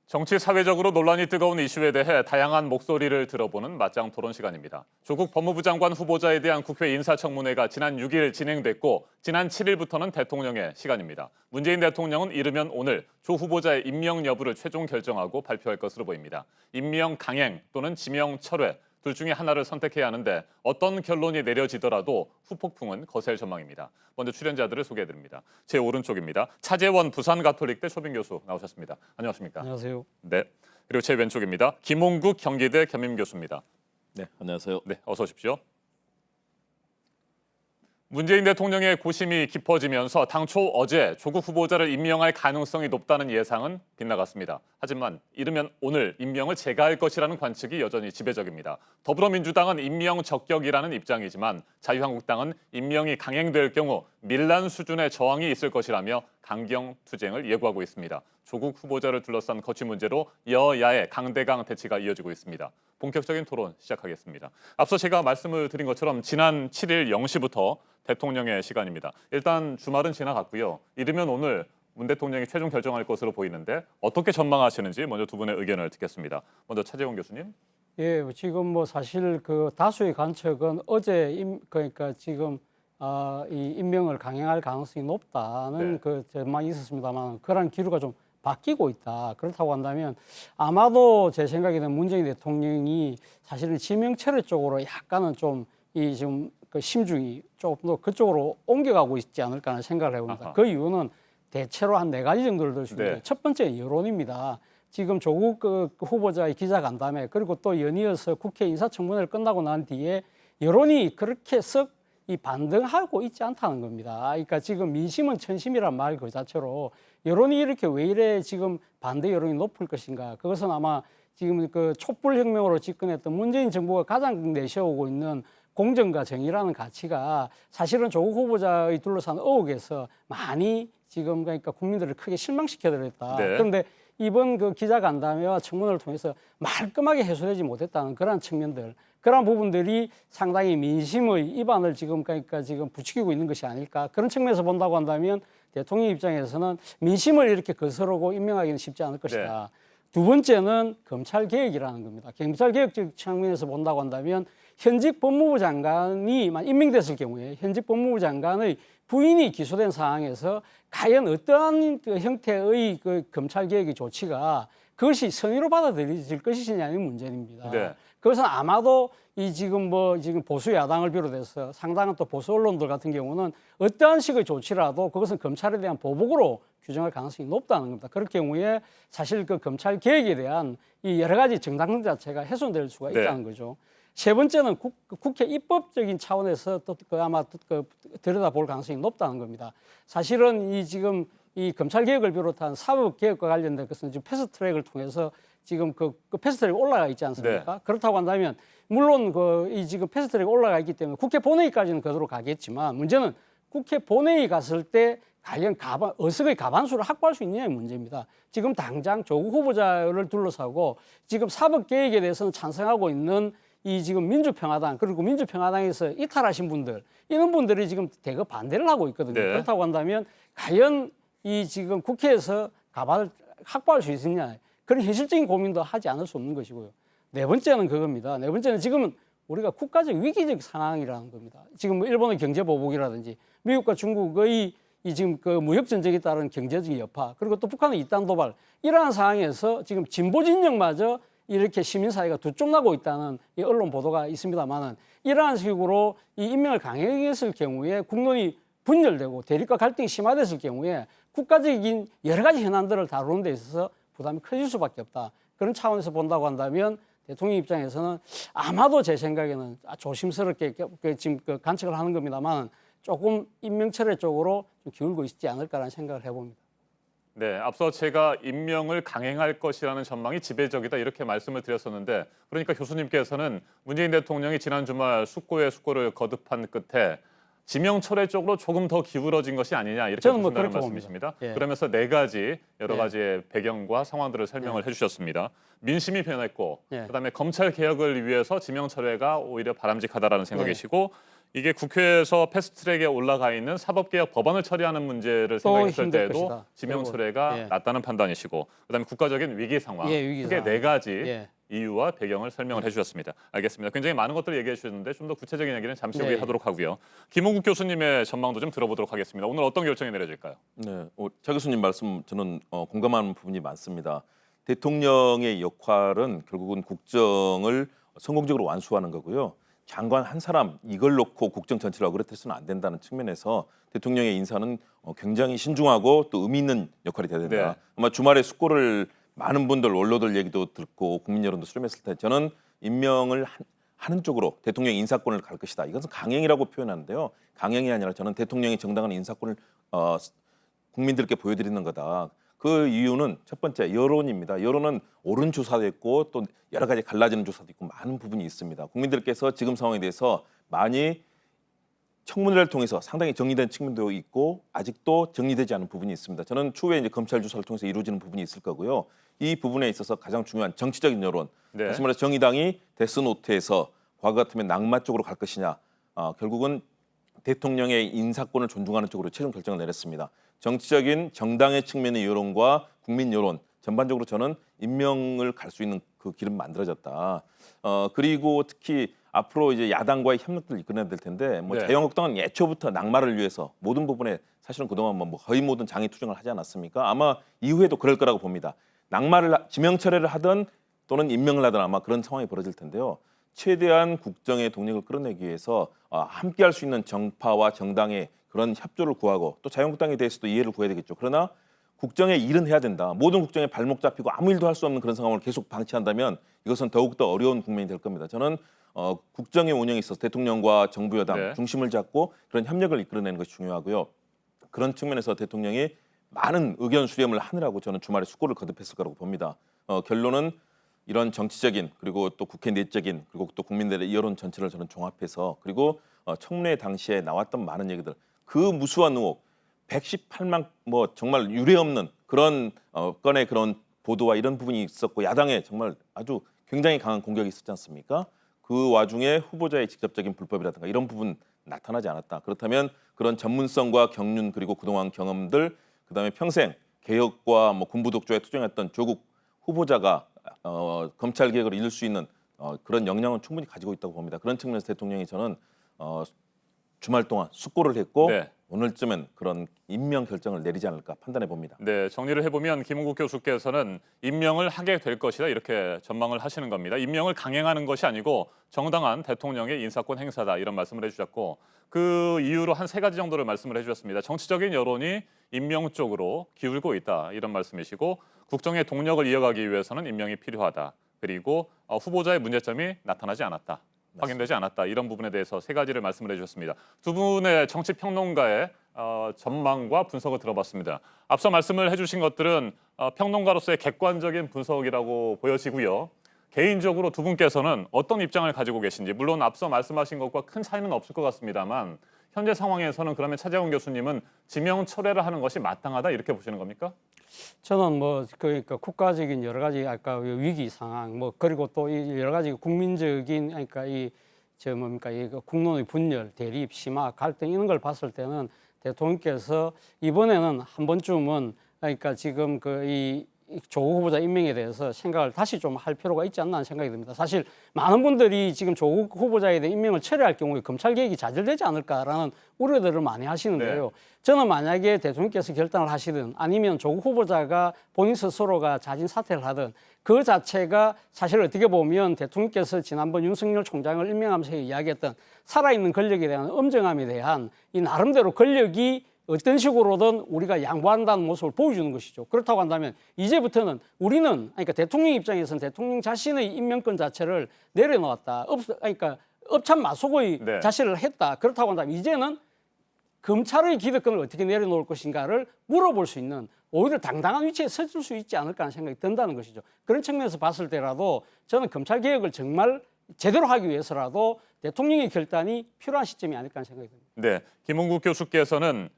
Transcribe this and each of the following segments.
정치 사회적으로 논란이 뜨거운 이슈에 대해 다양한 목소리를 들어보는 맞짱 토론 시간입니다. 조국 법무부 장관 후보자에 대한 국회 인사청문회가 지난 6일 진행됐고 지난 7일부터는 대통령의 시간입니다. 문재인 대통령은 이르면 오늘 조 후보자의 임명 여부를 최종 결정하고 발표할 것으로 보입니다. 임명 강행 또는 지명 철회 둘 중에 하나를 선택해야 하는데 어떤 결론이 내려지더라도 후폭풍은 거셀 전망입니다. 먼저 출연자들을 소개해드립니다. 제 오른쪽입니다. 차재원 부산가톨릭대 초빙 교수 나오셨습니다. 안녕하십니까? 안녕하세요. 네. 그리고 제 왼쪽입니다. 김홍국 경기대 겸임 교수입니다. 네, 안녕하세요. 네, 어서 오십시오. 문재인 대통령의 고심이 깊어지면서 당초 어제 조국 후보자를 임명할 가능성이 높다는 예상은 빗나갔습니다. 하지만 이르면 오늘 임명을 제거할 것이라는 관측이 여전히 지배적입니다. 더불어민주당은 임명 적격이라는 입장이지만 자유한국당은 임명이 강행될 경우 밀란 수준의 저항이 있을 것이라며 강경 투쟁을 예고하고 있습니다. 조국 후보자를 둘러싼 거취 문제로 여야의 강대강 대치가 이어지고 있습니다. 본격적인 토론 시작하겠습니다. 앞서 제가 말씀을 드린 것처럼 지난 7일 0시부터 대통령의 시간입니다. 일단 주말은 지나갔고요. 이르면 오늘 문 대통령이 최종 결정할 것으로 보이는데 어떻게 전망하시는지 먼저 두 분의 의견을 듣겠습니다. 먼저 차재원 교수님. 예, 지금 뭐 사실 그 다수의 관측은 어제 그러니까 지금 이 임명을 강행할 가능성이 높다는 네. 그 전망이 있었습니다만 그런 기류가 좀 바뀌고 있다. 그렇다고 한다면 아마도 제 생각에는 문재인 대통령이 사실은 지명철회 쪽으로 약간은 좀 이 지금 그 심중이 조금 더 그쪽으로 옮겨가고 있지 않을까 하는 생각을 해봅니다. 아하. 그 이유는 대체로 한 네 가지 정도를 들 수 있는데 네. 첫 번째 여론입니다. 지금 조국 그 후보자의 기자간담회 그리고 또 연이어서 국회 인사청문회를 끝나고 난 뒤에 여론이 그렇게 썩 이 반등하고 있지 않다는 겁니다. 그러니까 지금 민심은 천심이란 말 그 자체로 여론이 이렇게 왜 이래 지금 반대 여론이 높을 것인가? 그것은 아마 지금 그 촛불혁명으로 집권했던 문재인 정부가 가장 내세우고 있는 공정과 정의라는 가치가 사실은 조국 후보자의 둘러싼 의혹에서 많이 지금 그러니까 국민들을 크게 실망시켜드렸다. 네. 그런데 이번 그 기자간담회와 청문회를 통해서 말끔하게 해소되지 못했다는 그러한 측면들, 그러한 부분들이 상당히 민심의 입안을 지금 그러니까 지금 부추기고 있는 것이 아닐까. 그런 측면에서 본다고 한다면 대통령 입장에서는 민심을 이렇게 거스르고 임명하기는 쉽지 않을 것이다. 두 번째는 검찰 개혁이라는 겁니다. 검찰 개혁적 측면에서 본다고 한다면 현직 법무부 장관이 임명됐을 경우에 현직 법무부 장관의 부인이 기소된 상황에서 과연 어떠한 그 형태의 그 검찰 개혁의 조치가 그것이 선의로 받아들여질 것이냐는 문제입니다. 네. 그것은 아마도 이 지금 지금 보수 야당을 비롯해서 상당한 또 보수 언론들 같은 경우는 어떠한 식의 조치라도 그것은 검찰에 대한 보복으로 규정할 가능성이 높다는 겁니다. 그럴 경우에 사실 그 검찰 개혁에 대한 이 여러 가지 정당성 자체가 훼손될 수가 네. 있다는 거죠. 세 번째는 국회 입법적인 차원에서 또 아마 들여다볼 가능성이 높다는 겁니다. 사실은 이 지금 이 검찰 개혁을 비롯한 사법 개혁과 관련된 것은 지금 패스트트랙을 통해서 지금 그 패스트트랙이 올라가 있지 않습니까? 네. 그렇다고 한다면 물론 이 지금 패스트트랙이 올라가 있기 때문에 국회 본회의까지는 그대로 가겠지만 문제는 국회 본회의 갔을 때 과연 어석의 과반수를 확보할 수 있느냐의 문제입니다. 지금 당장 조국 후보자를 둘러싸고 지금 사법 개혁에 대해서는 찬성하고 있는 이 지금 민주평화당 그리고 민주평화당에서 이탈하신 분들 이런 분들이 지금 대거 반대를 하고 있거든요. 네. 그렇다고 한다면 과연 이 지금 국회에서 가반을 확보할 수 있느냐 그런 현실적인 고민도 하지 않을 수 없는 것이고요. 네 번째는 그겁니다. 네 번째는 지금은 우리가 국가적 위기적 상황이라는 겁니다. 지금 일본의 경제 보복이라든지 미국과 중국의 이 지금 그 무역 전쟁에 따른 경제적 여파 그리고 또 북한의 이단 도발 이러한 상황에서 지금 진보 진영마저 이렇게 시민사회가 두 쪽 나고 있다는 이 언론 보도가 있습니다만은 이러한 식으로 이 임명을 강행했을 경우에 국론이 분열되고 대립과 갈등이 심화됐을 경우에 국가적인 여러 가지 현안들을 다루는 데 있어서 부담이 커질 수밖에 없다. 그런 차원에서 본다고 한다면 대통령 입장에서는 아마도 제 생각에는 조심스럽게 지금 그 관측을 하는 겁니다만 조금 임명철회 쪽으로 좀 기울고 있지 않을까라는 생각을 해봅니다. 네, 앞서 제가 임명을 강행할 것이라는 전망이 지배적이다 이렇게 말씀을 드렸었는데 그러니까 교수님께서는 문재인 대통령이 지난 주말 숙고에 숙고를 거듭한 끝에 지명 철회 쪽으로 조금 더 기울어진 것이 아니냐 이렇게 저는 보신다는 그렇게 말씀이십니다. 봅니다. 예. 그러면서 네 가지 여러 예. 가지의 배경과 상황들을 설명을 해주셨습니다. 민심이 변했고 예. 그다음에 검찰 개혁을 위해서 지명 철회가 오히려 바람직하다라는 생각이시고 이게 국회에서 패스트트랙에 올라가 있는 사법개혁 법안을 처리하는 문제를 생각했을 힘들 때에도 것이다. 지명 그리고, 철회가 예. 낮다는 판단이시고 그다음에 국가적인 위기 상황 예, 위기 크게 상황. 네 가지 예. 이유와 배경을 설명을 해주셨습니다. 알겠습니다. 굉장히 많은 것들을 얘기해 주셨는데 좀 더 구체적인 얘기는 잠시 후에 네. 하도록 하고요. 김홍국 교수님의 전망도 좀 들어보도록 하겠습니다. 오늘 어떤 결정이 내려질까요? 네, 차 교수님 말씀 저는 공감하는 부분이 많습니다. 대통령의 역할은 결국은 국정을 성공적으로 완수하는 거고요. 장관 한 사람 이걸 놓고 국정 전체를 어그러뜨려서는 안 된다는 측면에서 대통령의 인사는 굉장히 신중하고 또 의미 있는 역할이 돼야 된다. 네. 아마 주말에 숙고를 많은 분들 언론들 얘기도 듣고 국민 여론도 수렴했을 때 저는 임명을 하는 쪽으로 대통령 인사권을 갈 것이다. 이것은 강행이라고 표현하는데요. 강행이 아니라 저는 대통령이 정당한 인사권을 국민들께 보여드리는 거다. 그 이유는 첫 번째 여론입니다. 여론은 옳은 조사도 있고 또 여러 가지 갈라지는 조사도 있고 많은 부분이 있습니다. 국민들께서 지금 상황에 대해서 많이 청문회를 통해서 상당히 정리된 측면도 있고 아직도 정리되지 않은 부분이 있습니다. 저는 추후에 이제 검찰 조사를 통해서 이루어지는 부분이 있을 거고요. 이 부분에 있어서 가장 중요한 정치적인 여론. 네. 다시 말해서 정의당이 데스노트에서 과거 같으면 낙마 쪽으로 갈 것이냐. 결국은 대통령의 인사권을 존중하는 쪽으로 최종 결정을 내렸습니다. 정치적인 정당의 측면의 여론과 국민 여론 전반적으로 저는 임명을 갈 수 있는 그 길은 만들어졌다. 그리고 특히 앞으로 이제 야당과의 협력들을 이끌어내야 될 텐데 뭐 네. 자유한국당은 예초부터 낙마를 위해서 모든 부분에 사실은 그동안 뭐 거의 모든 장애 투쟁을 하지 않았습니까? 아마 이후에도 그럴 거라고 봅니다. 지명 철회를 하든 또는 임명을 하든 아마 그런 상황이 벌어질 텐데요. 최대한 국정의 동력을 끌어내기 위해서 함께할 수 있는 정파와 정당의 그런 협조를 구하고 또 자유한국당에 대해서도 이해를 구해야 되겠죠. 그러나 국정의 일은 해야 된다. 모든 국정에 발목 잡히고 아무 일도 할 수 없는 그런 상황을 계속 방치한다면 이것은 더욱더 어려운 국면이 될 겁니다. 저는 국정의 운영에 있어서 대통령과 정부 여당 네. 중심을 잡고 그런 협력을 이끌어내는 것이 중요하고요. 그런 측면에서 대통령이 많은 의견 수렴을 하느라고 저는 주말에 숙고를 거듭했을 거라고 봅니다. 결론은 이런 정치적인 그리고 또 국회 내적인 그리고 또 국민들의 여론 전체를 저는 종합해서 그리고 청문회 당시에 나왔던 많은 얘기들 그 무수한 의혹 118만 뭐 정말 유례없는 그런 건의 그런 보도와 이런 부분이 있었고 야당에 정말 아주 굉장히 강한 공격이 있었지 않습니까? 그 와중에 후보자의 직접적인 불법이라든가 이런 부분 나타나지 않았다. 그렇다면 그런 전문성과 경륜 그리고 그동안 경험들 그다음에 평생 개혁과 뭐 군부 독조에 투쟁했던 조국 후보자가 검찰 개혁을 이룰 수 있는 그런 역량은 충분히 가지고 있다고 봅니다. 그런 측면에서 대통령이 저는 주말 동안 숙고를 했고 네. 오늘쯤엔 그런 임명 결정을 내리지 않을까 판단해 봅니다. 네, 정리를 해보면 김홍국 교수께서는 임명을 하게 될 것이다 이렇게 전망을 하시는 겁니다. 임명을 강행하는 것이 아니고 정당한 대통령의 인사권 행사다 이런 말씀을 해주셨고 그 이유로 한 세 가지 정도를 말씀을 해주셨습니다. 정치적인 여론이 임명 쪽으로 기울고 있다 이런 말씀이시고 국정의 동력을 이어가기 위해서는 임명이 필요하다. 그리고 후보자의 문제점이 나타나지 않았다. 확인되지 않았다. 이런 부분에 대해서 세 가지를 말씀을 해주셨습니다. 두 분의 정치 평론가의 전망과 분석을 들어봤습니다. 앞서 말씀을 해주신 것들은 평론가로서의 객관적인 분석이라고 보여지고요. 개인적으로 두 분께서는 어떤 입장을 가지고 계신지 물론 앞서 말씀하신 것과 큰 차이는 없을 것 같습니다만 현재 상황에서는 그러면 차재원 교수님은 지명 철회를 하는 것이 마땅하다 이렇게 보시는 겁니까? 저는 뭐 그러니까 국가적인 여러 가지 아까 위기 상황 뭐 그리고 또 이 여러 가지 국민적인 그러니까 이저 뭡니까 이 국론의 분열, 대립, 심화, 갈등 이런 걸 봤을 때는 대통령께서 이번에는 한 번쯤은 그러니까 지금 이 조국 후보자 임명에 대해서 생각을 다시 좀 할 필요가 있지 않나 하는 생각이 듭니다. 사실 많은 분들이 지금 조국 후보자에 대한 임명을 철회할 경우에 검찰 개혁이 좌절되지 않을까라는 우려들을 많이 하시는데요. 네. 저는 만약에 대통령께서 결단을 하시든 아니면 조국 후보자가 본인 스스로가 자진 사퇴를 하든 그 자체가 사실 어떻게 보면 대통령께서 지난번 윤석열 총장을 임명하면서 이야기했던 살아있는 권력에 대한 엄정함에 대한 이 나름대로 권력이 어떤 식으로든 우리가 양보한다는 모습을 보여주는 것이죠. 그렇다고 한다면 이제부터는 우리는 그러니까 대통령 입장에서는 대통령 자신의 임명권 자체를 내려놓았다. 그러니까 업참마속의 네. 자체를 했다. 그렇다고 한다면 이제는 검찰의 기득권을 어떻게 내려놓을 것인가를 물어볼 수 있는 오히려 당당한 위치에 서줄 수 있지 않을까 하는 생각이 든다는 것이죠. 그런 측면에서 봤을 때라도 저는 검찰 개혁을 정말 제대로 하기 위해서라도 대통령의 결단이 필요한 시점이 아닐까 하는 생각이 듭니다. 네, 김홍국 교수께서는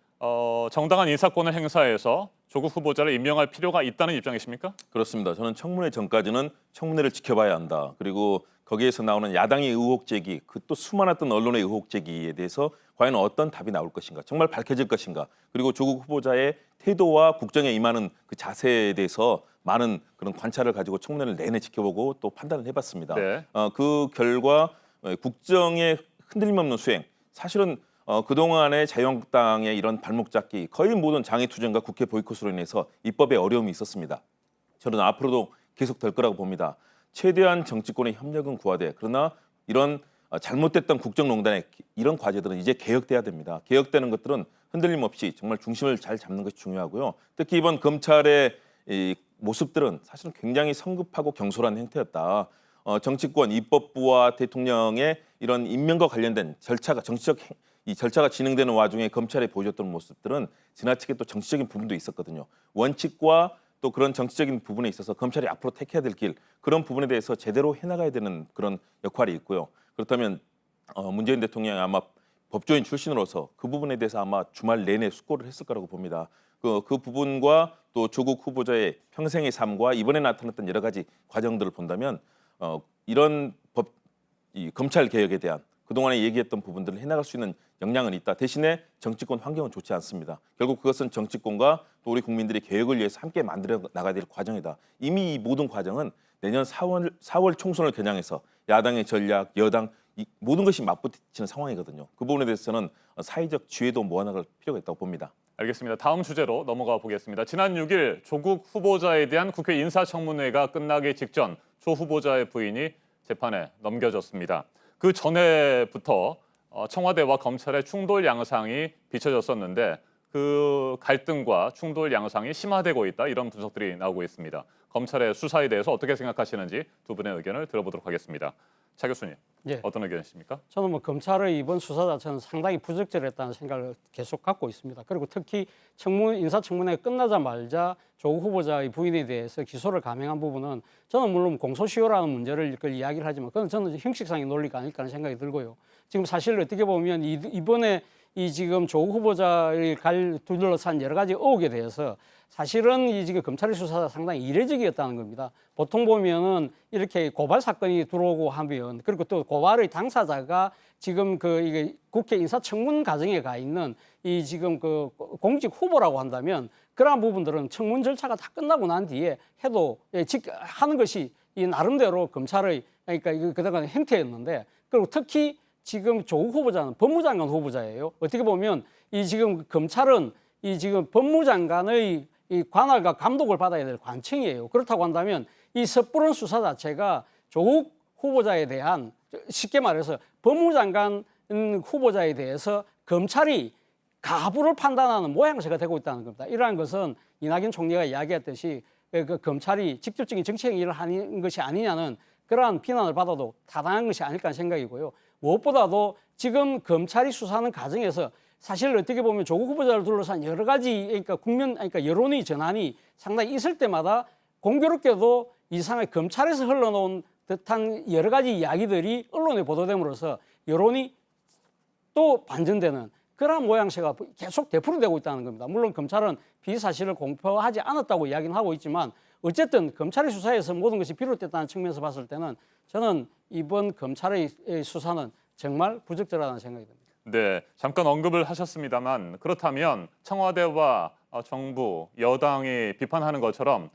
정당한 인사권을 행사해서 조국 후보자를 임명할 필요가 있다는 입장이십니까? 그렇습니다. 저는 청문회 전까지는 청문회를 지켜봐야 한다. 그리고 거기에서 나오는 야당의 의혹 제기, 그 또 수많았던 언론의 의혹 제기에 대해서 과연 어떤 답이 나올 것인가, 정말 밝혀질 것인가, 그리고 조국 후보자의 태도와 국정에 임하는 그 자세에 대해서 많은 그런 관찰을 가지고 청문회를 내내 지켜보고 또 판단을 해봤습니다. 네. 그 결과 국정의 흔들림 없는 수행, 사실은 그동안의 자유한국당의 이런 발목 잡기, 거의 모든 장애투쟁과 국회 보이콧으로 인해서 입법에 어려움이 있었습니다. 저는 앞으로도 계속 될 거라고 봅니다. 최대한 정치권의 협력은 구하되, 그러나 이런 잘못됐던 국정농단의 이런 과제들은 이제 개혁돼야 됩니다. 개혁되는 것들은 흔들림 없이 정말 중심을 잘 잡는 것이 중요하고요. 특히 이번 검찰의 이 모습들은 사실은 굉장히 성급하고 경솔한 행태였다. 정치권, 입법부와 대통령의 이런 임명과 관련된 절차가 이 절차가 진행되는 와중에 검찰이 보여줬던 모습들은 지나치게 또 정치적인 부분도 있었거든요. 원칙과 또 그런 정치적인 부분에 있어서 검찰이 앞으로 택해야 될 길, 그런 부분에 대해서 제대로 해나가야 되는 그런 역할이 있고요. 그렇다면 문재인 대통령이 아마 법조인 출신으로서 그 부분에 대해서 아마 주말 내내 숙고를 했을 거라고 봅니다. 그 부분과 또 조국 후보자의 평생의 삶과 이번에 나타났던 여러 가지 과정들을 본다면 이런 이 검찰 개혁에 대한 그동안에 얘기했던 부분들을 해나갈 수 있는 역량은 있다. 대신에 정치권 환경은 좋지 않습니다. 결국 그것은 정치권과 또 우리 국민들이 개혁을 위해서 함께 만들어 나가야 될 과정이다. 이미 이 모든 과정은 내년 4월 총선을 겨냥해서 야당의 전략, 여당 이 모든 것이 맞붙이는 상황이거든요. 그 부분에 대해서는 사회적 지혜도 모아나갈 필요가 있다고 봅니다. 알겠습니다. 다음 주제로 넘어가 보겠습니다. 지난 6일 조국 후보자에 대한 국회 인사청문회가 끝나기 직전 조 후보자의 부인이 재판에 넘겨졌습니다. 그 전에부터 청와대와 검찰의 충돌 양상이 비춰졌었는데 그 갈등과 충돌 양상이 심화되고 있다, 이런 분석들이 나오고 있습니다. 검찰의 수사에 대해서 어떻게 생각하시는지 두 분의 의견을 들어보도록 하겠습니다. 차 교수님, 예. 어떤 의견이십니까? 저는 뭐 검찰의 이번 수사 자체는 상당히 부적절했다는 생각을 계속 갖고 있습니다. 그리고 특히 인사청문회가 끝나자마자 조국 후보자의 부인에 대해서 기소를 감행한 부분은 저는 물론 공소시효라는 문제를 이야기를 하지만 그건 저는 형식상의 논리가 아닐까 하는 생각이 들고요. 지금 사실 어떻게 보면 이번에 이 지금 조국 후보자를 둘러싼 여러 가지 의혹에 대해서 사실은 이 지금 검찰의 수사가 상당히 이례적이었다는 겁니다. 보통 보면은 이렇게 고발 사건이 들어오고 하면, 그리고 또 고발의 당사자가 지금 이게 국회 인사청문 과정에 가 있는 이 지금 그 공직 후보라고 한다면 그러한 부분들은 청문 절차가 다 끝나고 난 뒤에 해도 하는 것이 이 나름대로 검찰의 그러니까 그동안 행태였는데, 그리고 특히 지금 조국 후보자는 법무장관 후보자예요. 어떻게 보면 이 지금 검찰은 이 지금 법무장관의 이 관할과 감독을 받아야 될 관청이에요. 그렇다고 한다면 이 섣부른 수사 자체가 조국 후보자에 대한, 쉽게 말해서 법무장관 후보자에 대해서 검찰이 가부를 판단하는 모양새가 되고 있다는 겁니다. 이러한 것은 이낙연 총리가 이야기했듯이 그 검찰이 직접적인 정치적 일을 하는 것이 아니냐는 그러한 비난을 받아도 타당한 것이 아닐까 하는 생각이고요. 무엇보다도 지금 검찰이 수사하는 과정에서 사실 어떻게 보면 조국 후보자를 둘러싼 여러 가지 그러니까 여론의 전환이 상당히 있을 때마다 공교롭게도 이상하게 검찰에서 흘러놓은 듯한 여러 가지 이야기들이 언론에 보도됨으로써 여론이 또 반전되는 그러한 모양새가 계속 되풀이되고 있다는 겁니다. 물론 검찰은 피의 사실을 공표하지 않았다고 이야기는 하고 있지만 어쨌든 검찰의 수사에서 모든 것이 비롯됐다는 측면에서 봤을 때는 저는 이번 검찰의 수사는 정말 부적절하다는 생각이 듭니다. 네, 잠깐 언급을 하셨습니다만 그렇다면 청와대와 정부, 여당이 비판하는 것처럼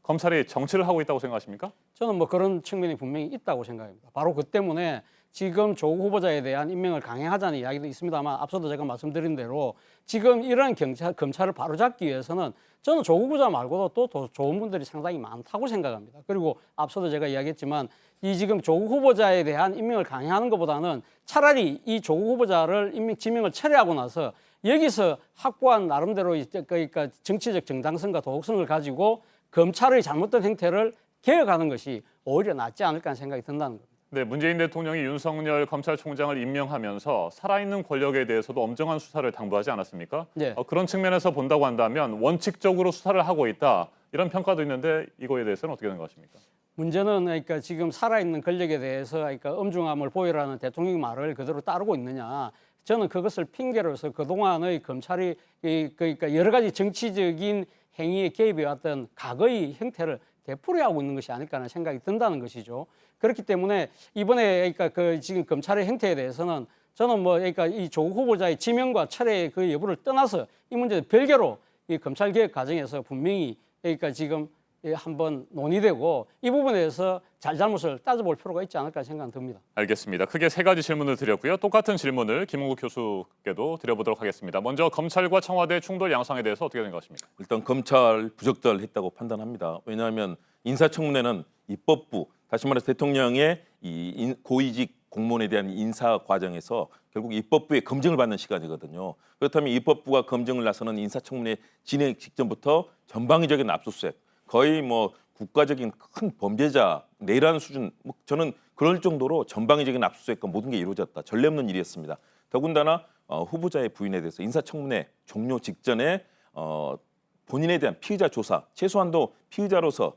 검찰이 정치를 하고 있다고 생각하십니까? 저는 뭐 그런 측면이 분명히 있다고 생각합니다. 바로 그 때문에 지금 조국 후보자에 대한 임명을 강행하자는 이야기도 있습니다만 앞서도 제가 말씀드린 대로 지금 이런 검찰을 바로잡기 위해서는 저는 조국 후보자 말고도 또 더 좋은 분들이 상당히 많다고 생각합니다. 그리고 앞서도 제가 이야기했지만 이 지금 조국 후보자에 대한 임명을 강행하는 것보다는 차라리 이 조국 후보자를 지명을 철회하고 나서 여기서 확보한 나름대로 그러니까 정치적 정당성과 도덕성을 가지고 검찰의 잘못된 행태를 개혁하는 것이 오히려 낫지 않을까 하는 생각이 든다는 겁니다. 네, 문재인 대통령이 윤석열 검찰총장을 임명하면서 살아있는 권력에 대해서도 엄정한 수사를 당부하지 않았습니까? 네. 그런 측면에서 본다고 한다면 원칙적으로 수사를 하고 있다, 이런 평가도 있는데 이거에 대해서는 어떻게 생각하십니까? 문제는 그러니까 지금 살아있는 권력에 대해서 그러니까 엄중함을 보이라는 대통령의 말을 그대로 따르고 있느냐. 저는 그것을 핑계로서 그동안의 검찰이 그러니까 여러 가지 정치적인 행위에 개입해 왔던 과거의 형태를 되풀이하고 있는 것이 아닐까 하는 생각이 든다는 것이죠. 그렇기 때문에 이번에 그러니까 그 지금 검찰의 형태에 대해서는 저는 뭐 그러니까 이 조국 후보자의 지명과 철회의 그 여부를 떠나서 이 문제는 별개로 이 검찰 개혁 과정에서 분명히 그러니까 지금 한번 논의되고 이 부분에 대해서 잘잘못을 따져볼 필요가 있지 않을까 생각은 듭니다. 알겠습니다. 크게 세 가지 질문을 드렸고요. 똑같은 질문을 김은국 교수께도 드려보도록 하겠습니다. 먼저 검찰과 청와대 충돌 양상에 대해서 어떻게 생각하십니까? 일단 검찰 부적절했다고 판단합니다. 왜냐하면 인사청문회는 입법부, 다시 말해서 대통령의 이 고위직 공무원에 대한 인사 과정에서 결국 입법부의 검증을 받는 시간이거든요. 그렇다면 입법부가 검증을 나서는 인사청문회 진행 직전부터 전방위적인 압수수색, 거의 뭐 국가적인 큰 범죄자 내란 수준, 뭐 저는 그럴 정도로 전방위적인 압수수색과 모든 게 이루어졌다. 전례 없는 일이었습니다. 더군다나 후보자의 부인에 대해서 인사청문회 종료 직전에 본인에 대한 피의자 조사, 최소한도 피의자로서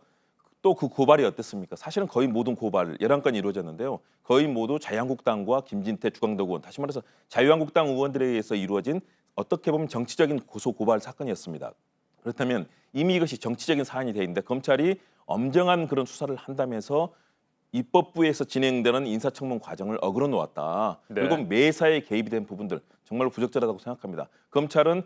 또 그 고발이 어땠습니까? 사실은 거의 모든 고발 11건이 이루어졌는데요. 거의 모두 자유한국당과 김진태, 주광덕 의원, 다시 말해서 자유한국당 의원들에 의해서 이루어진 어떻게 보면 정치적인 고소 고발 사건이었습니다. 그렇다면 이미 이것이 정치적인 사안이 돼 있는데 검찰이 엄정한 그런 수사를 한다면서 입법부에서 진행되는 인사청문 과정을 어그러 놓았다. 네. 그리고 매사에 개입이 된 부분들 정말로 부적절하다고 생각합니다. 검찰은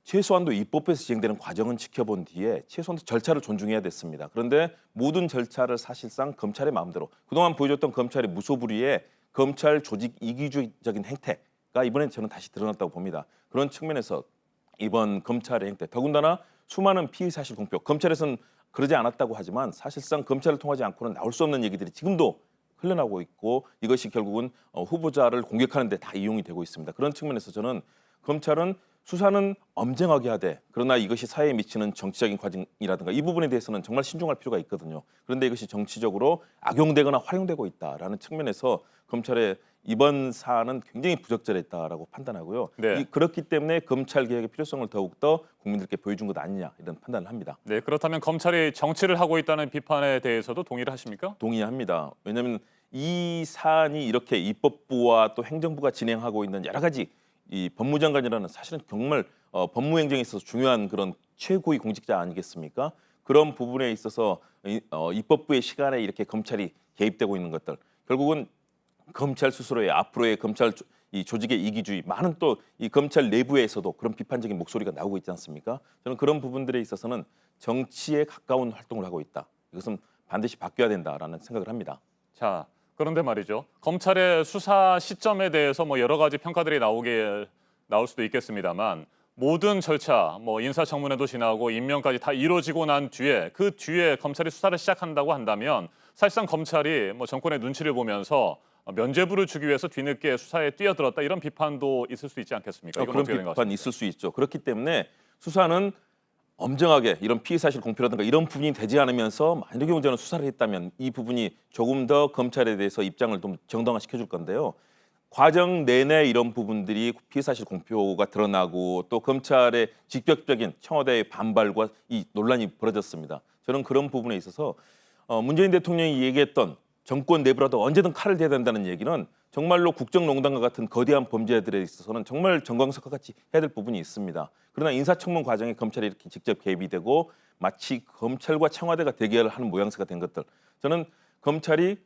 최소한도 입법부에서 진행되는 과정은 지켜본 뒤에 최소한도 절차를 존중해야 됐습니다. 그런데 모든 절차를 사실상 검찰의 마음대로 그동안 보여줬던 검찰의 무소불위의 검찰 조직 이기주의적인 행태가 이번엔 저는 다시 드러났다고 봅니다. 그런 측면에서 이번 검찰의 행태, 더군다나 수많은 피의 사실 공표, 검찰에서는 그러지 않았다고 하지만 사실상 검찰을 통하지 않고는 나올 수 없는 얘기들이 지금도 흘러나오고 있고 이것이 결국은 후보자를 공격하는 데 다 이용이 되고 있습니다. 그런 측면에서 저는 검찰은 수사는 엄정하게 하되 그러나 이것이 사회에 미치는 정치적인 과정이라든가 이 부분에 대해서는 정말 신중할 필요가 있거든요. 그런데 이것이 정치적으로 악용되거나 활용되고 있다라는 측면에서 검찰의 이번 사안은 굉장히 부적절했다라고 판단하고요. 네. 그렇기 때문에 검찰 개혁의 필요성을 더욱더 국민들께 보여준 것 아니냐 이런 판단을 합니다. 네, 그렇다면 검찰이 정치를 하고 있다는 비판에 대해서도 동의를 하십니까? 동의합니다. 왜냐하면 이 사안이 이렇게 입법부와 또 행정부가 진행하고 있는 여러 가지 이 법무장관이라는 사실은 정말 법무행정에 있어서 중요한 그런 최고위 공직자 아니겠습니까? 그런 부분에 있어서 입법부의 시간에 이렇게 검찰이 개입되고 있는 것들 결국은 검찰 스스로의 앞으로의 검찰 이 조직의 이기주의 많은 또 이 검찰 내부에서도 그런 비판적인 목소리가 나오고 있지 않습니까? 저는 그런 부분들에 있어서는 정치에 가까운 활동을 하고 있다. 이것은 반드시 바뀌어야 된다라는 생각을 합니다. 자, 그런데 말이죠. 검찰의 수사 시점에 대해서 뭐 여러 가지 평가들이 나올 수도 있겠습니다만 모든 절차, 뭐 인사청문회도 지나고 임명까지 다 이루어지고 난 뒤에 그 뒤에 검찰이 수사를 시작한다고 한다면 사실상 검찰이 뭐 정권의 눈치를 보면서 면죄부를 주기 위해서 뒤늦게 수사에 뛰어들었다 이런 비판도 있을 수 있지 않겠습니까? 이건 그런 어떻게 비판 생각하십니까? 있을 수 있죠. 그렇기 때문에 수사는 엄정하게 이런 피의 사실 공표라든가 이런 부분이 되지 않으면서 만약에 저는 수사를 했다면 이 부분이 조금 더 검찰에 대해서 입장을 좀 정당화시켜 줄 건데요. 과정 내내 이런 부분들이 피의 사실 공표가 드러나고 또 검찰의 직접적인 청와대의 반발과 이 논란이 벌어졌습니다. 저는 그런 부분에 있어서 문재인 대통령이 얘기했던 정권 내부라도 언제든 칼을 대야 된다는 얘기는 정말로 국정농단과 같은 거대한 범죄들에 있어서는 정말 정광석과 같이 해야 될 부분이 있습니다. 그러나 인사청문 과정에 검찰이 이렇게 직접 개입이 되고 마치 검찰과 청와대가 대결을 하는 모양새가 된 것들 저는 검찰이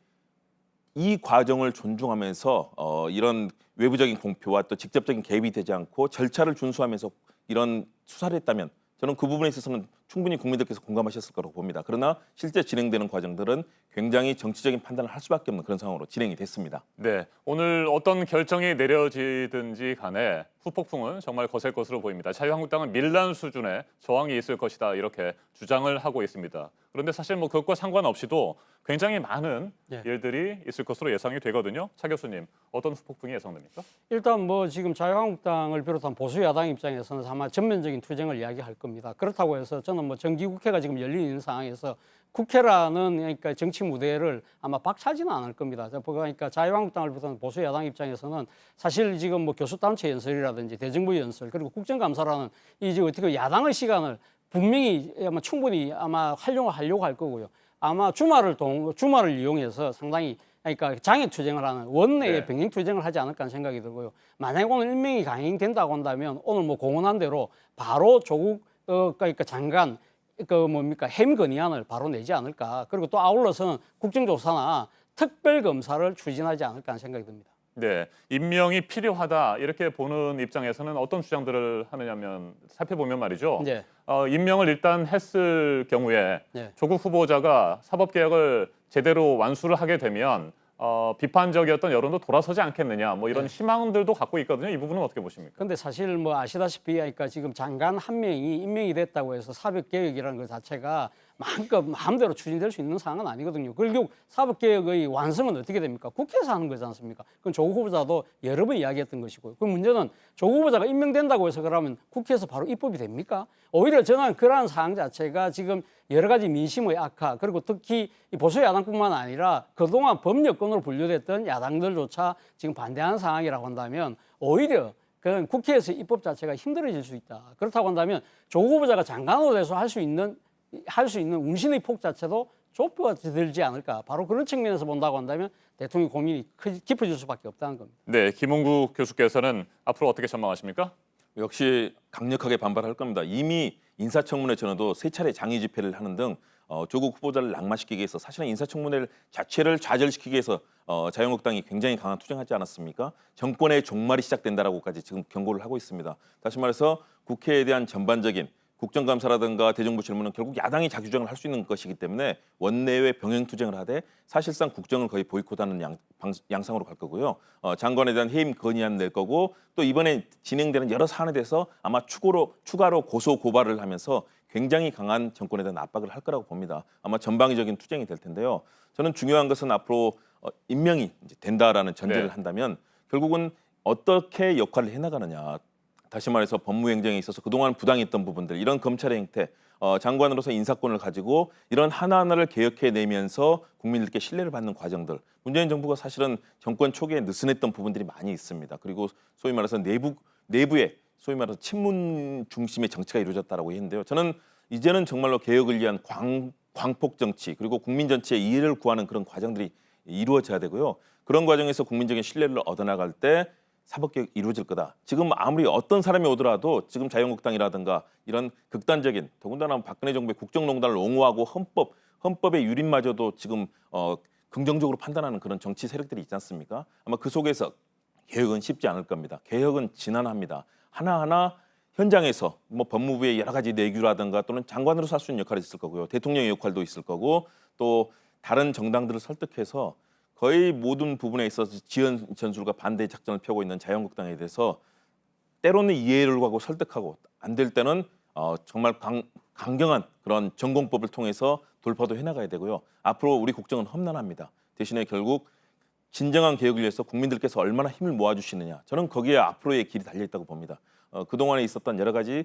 이 과정을 존중하면서 이런 외부적인 공표와 또 직접적인 개입이 되지 않고 절차를 준수하면서 이런 수사를 했다면 저는 그 부분에 있어서는 충분히 국민들께서 공감하셨을 거라고 봅니다. 그러나 실제 진행되는 과정들은 굉장히 정치적인 판단을 할 수밖에 없는 그런 상황으로 진행이 됐습니다. 네, 오늘 어떤 결정이 내려지든지 간에 후폭풍은 정말 거셀 것으로 보입니다. 자유한국당은 밀란 수준의 저항이 있을 것이다 이렇게 주장을 하고 있습니다. 그런데 사실 뭐 그것과 상관없이도 굉장히 많은 일들이 있을 것으로 예상이 되거든요. 차 교수님, 어떤 후폭풍이 예상됩니까? 일단 뭐 지금 자유한국당을 비롯한 보수 야당 입장에서는 아마 전면적인 투쟁을 이야기할 겁니다. 그렇다고 해서 저는 뭐 정기국회가 지금 열려 있는 상황에서 국회라는 그러니까 정치 무대를 아마 박차지는 않을 겁니다. 그러니까 자유한국당을 비롯한 보수 야당 입장에서는 사실 지금 뭐 교수단체 연설이라든지 대정부 연설 그리고 국정감사라는 이제 어떻게 야당의 시간을 분명히 아마 충분히 아마 활용을 하려고 할 거고요. 아마 주말을 이용해서 상당히 그러니까 장애 투쟁을 하는 원내에 네. 병행 투쟁을 하지 않을까 하는 생각이 들고요. 만약에 오늘 임명이 강행된다고 한다면 오늘 뭐 공언한 대로 바로 조국 그러니까 장관 햄 건의안을 바로 내지 않을까. 그리고 또 아울러서는 국정조사나 특별검사를 추진하지 않을까 하는 생각이 듭니다. 네, 임명이 필요하다 이렇게 보는 입장에서는 어떤 주장들을 하느냐면 살펴보면 말이죠. 네. 임명을 일단 했을 경우에 네. 조국 후보자가 사법개혁을 제대로 완수를 하게 되면 비판적이었던 여론도 돌아서지 않겠느냐 뭐 이런 네. 희망들도 갖고 있거든요. 이 부분은 어떻게 보십니까? 근데 사실 뭐 아시다시피 그러니까 지금 장관 한 명이 임명이 됐다고 해서 사법개혁이라는 것 자체가 마음대로 추진될 수 있는 상황은 아니거든요. 결국 사법개혁의 완성은 어떻게 됩니까? 국회에서 하는 거지 않습니까? 그건 조국 후보자도 여러 번 이야기했던 것이고요. 그 문제는 조국 후보자가 임명된다고 해서 그러면 국회에서 바로 입법이 됩니까? 오히려 저는 그러한 사항 자체가 지금 여러 가지 민심의 악화 그리고 특히 이 보수 야당뿐만 아니라 그동안 범여권으로 분류됐던 야당들조차 지금 반대하는 상황이라고 한다면 오히려 그런 국회에서 입법 자체가 힘들어질 수 있다. 그렇다고 한다면 조국 후보자가 장관으로 돼서 할 수 있는 운신의 폭 자체도 좁아들지 않을까. 바로 그런 측면에서 본다고 한다면 대통령 고민이 깊어질 수밖에 없다는 겁니다. 네, 김홍구 교수께서는 앞으로 어떻게 전망하십니까? 역시 강력하게 반발할 겁니다. 이미 인사청문회 전에도 세 차례 장애 집회를 하는 등 조국 후보자를 낙마시키기 위해서 사실은 인사청문회 자체를 좌절시키기 위해서 자유한국당이 굉장히 강한 투쟁하지 않았습니까? 정권의 종말이 시작된다라고까지 지금 경고를 하고 있습니다. 다시 말해서 국회에 대한 전반적인 국정감사라든가 대정부 질문은 결국 야당이 자규정을 할 수 있는 것이기 때문에 원내외 병행 투쟁을 하되 사실상 국정을 거의 보이콧하는 양상으로 갈 거고요. 장관에 대한 해임 건의안 낼 거고 또 이번에 진행되는 여러 사안에 대해서 아마 추가로 고소 고발을 하면서 굉장히 강한 정권에 대한 압박을 할 거라고 봅니다. 아마 전방위적인 투쟁이 될 텐데요. 저는 중요한 것은 앞으로 임명이 이제 된다라는 전제를 네. 한다면 결국은 어떻게 역할을 해나가느냐. 다시 말해서 법무행정에 있어서 그동안 부당했던 부분들 이런 검찰의 행태 장관으로서 인사권을 가지고 이런 하나하나를 개혁해내면서 국민들께 신뢰를 받는 과정들 문재인 정부가 사실은 정권 초기에 느슨했던 부분들이 많이 있습니다. 그리고 소위 말해서 내부에 소위 말해서 친문 중심의 정치가 이루어졌다라고 했는데요. 저는 이제는 정말로 개혁을 위한 광폭 정치 그리고 국민 전체의 이해를 구하는 그런 과정들이 이루어져야 되고요. 그런 과정에서 국민적인 신뢰를 얻어나갈 때 사법개혁이 이루어질 거다. 지금 아무리 어떤 사람이 오더라도 지금 자유한국당이라든가 이런 극단적인 더군다나 박근혜 정부의 국정농단을 옹호하고 헌법의 유린마저도 지금 긍정적으로 판단하는 그런 정치 세력들이 있지 않습니까? 아마 그 속에서 개혁은 쉽지 않을 겁니다. 개혁은 지난합니다. 하나하나 현장에서 뭐 법무부의 여러 가지 내규라든가 또는 장관으로서 할 수 있는 역할이 있을 거고요. 대통령의 역할도 있을 거고 또 다른 정당들을 설득해서 거의 모든 부분에 있어서 지연 전술과 반대 작전을 펴고 있는 자유한국당에 대해서 때로는 이해를 하고 설득하고 안 될 때는 정말 강경한 그런 전공법을 통해서 돌파도 해나가야 되고요. 앞으로 우리 국정은 험난합니다. 대신에 결국 진정한 개혁을 위해서 국민들께서 얼마나 힘을 모아주시느냐. 저는 거기에 앞으로의 길이 달려있다고 봅니다. 그동안에 있었던 여러 가지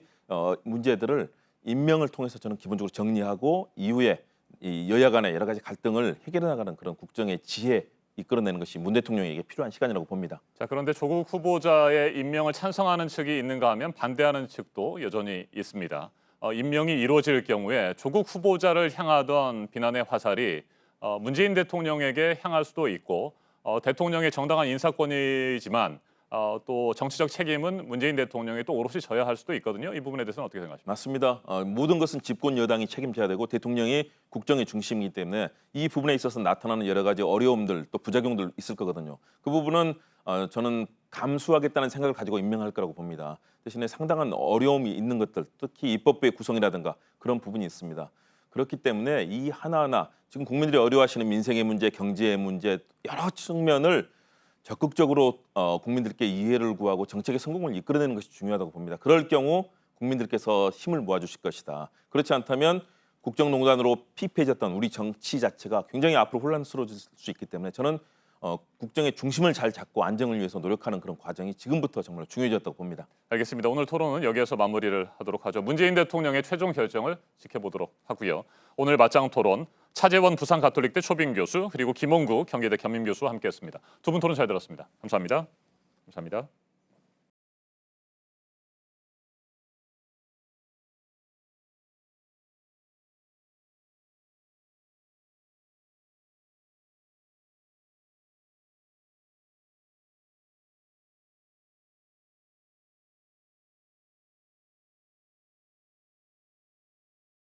문제들을 임명을 통해서 저는 기본적으로 정리하고 이후에 이 여야 간의 여러 가지 갈등을 해결해 나가는 그런 국정의 지혜 이끌어내는 것이 문 대통령에게 필요한 시간이라고 봅니다. 자, 그런데 조국 후보자의 임명을 찬성하는 측이 있는가 하면 반대하는 측도 여전히 있습니다. 임명이 이루어질 경우에 조국 후보자를 향하던 비난의 화살이 문재인 대통령에게 향할 수도 있고 대통령의 정당한 인사권이지만 또 정치적 책임은 문재인 대통령이 또 오롯이 져야 할 수도 있거든요. 이 부분에 대해서는 어떻게 생각하십니까? 맞습니다. 모든 것은 집권 여당이 책임져야 되고 대통령이 국정의 중심이기 때문에 이 부분에 있어서 나타나는 여러 가지 어려움들 또 부작용들 있을 거거든요. 그 부분은 저는 감수하겠다는 생각을 가지고 임명할 거라고 봅니다. 대신에 상당한 어려움이 있는 것들 특히 입법부의 구성이라든가 그런 부분이 있습니다. 그렇기 때문에 이 하나하나 지금 국민들이 어려워하시는 민생의 문제, 경제의 문제 여러 측면을 적극적으로 국민들께 이해를 구하고 정책의 성공을 이끌어내는 것이 중요하다고 봅니다. 그럴 경우 국민들께서 힘을 모아주실 것이다. 그렇지 않다면 국정농단으로 피폐해졌던 우리 정치 자체가 굉장히 앞으로 혼란스러워질 수 있기 때문에 저는 국정의 중심을 잘 잡고 안정을 위해서 노력하는 그런 과정이 지금부터 정말 중요해졌다고 봅니다. 알겠습니다. 오늘 토론은 여기에서 마무리를 하도록 하죠. 문재인 대통령의 최종 결정을 지켜보도록 하고요. 오늘 맞짱 토론 차재원 부산가톨릭대 초빙 교수 그리고 김홍구 경기대 겸임 교수와 함께했습니다. 두 분 토론 잘 들었습니다. 감사합니다. 감사합니다.